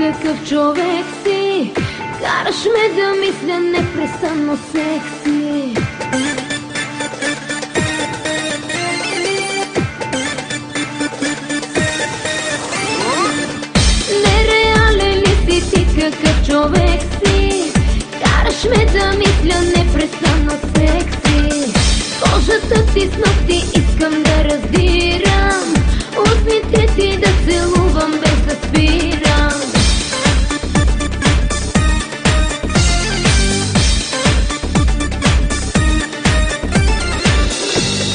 какъв човек си. Караш ме да мисля непрестанно секси. Нереален ли си ти, какъв човек си? Караш ме да мисля непрестанно секси. Кожата ти с ногти искам да раздирам, устните ти да целувам без да спирам.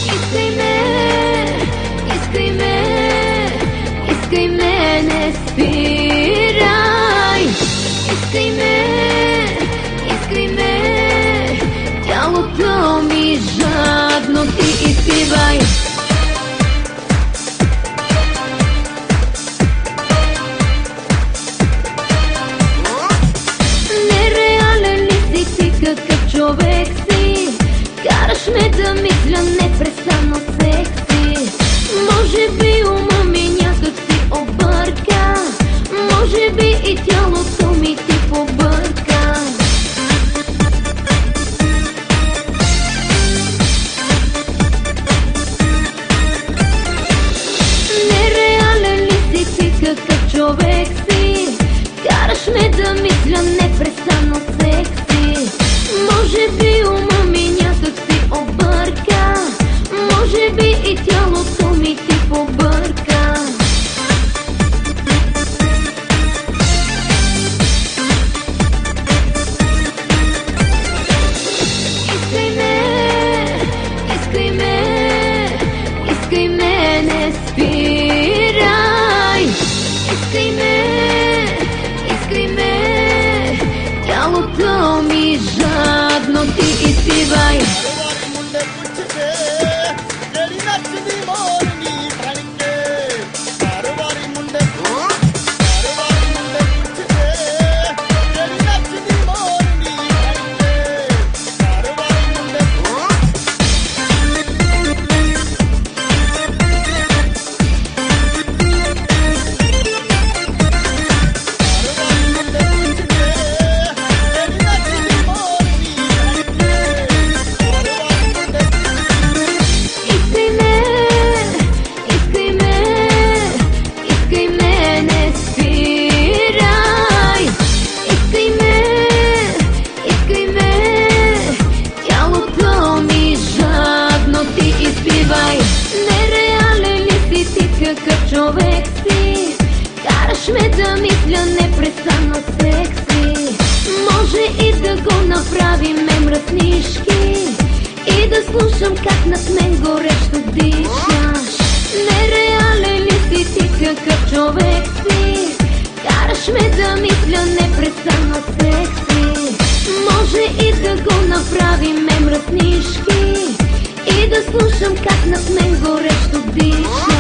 Искай ме, искай ме, искай ме, не спирай. Искай ме, искай ме, тялото ми жадно ти изпивай. Нереален ли си ти, какъв човек си? Караш ме да мисля непрестанно секси. Може би ума ми някак си обърка, може би и тялото ми ти побърка. Нереален ли си ти, какъв човек си? Караш ме да мисля непрестанно секси. Може би ума ми някак си обърка, може би и тялото ми ти побърка. Искай ме, искай ме, искай ме, не спирай. Искай ме, искай ме, тялото ми жадно ти изпивай. Нереален ли си ти, какъв човек си? Караш ме да мисля непрестанно секси. Може и да го направим мръснишки и да слушам как над мен горещо дишаш. Нереален ли си ти, какъв човек си? Караш ме да мисля непрестанно секси. Може и да го направим мръснишки и да слушам как над мен горещо дишаш.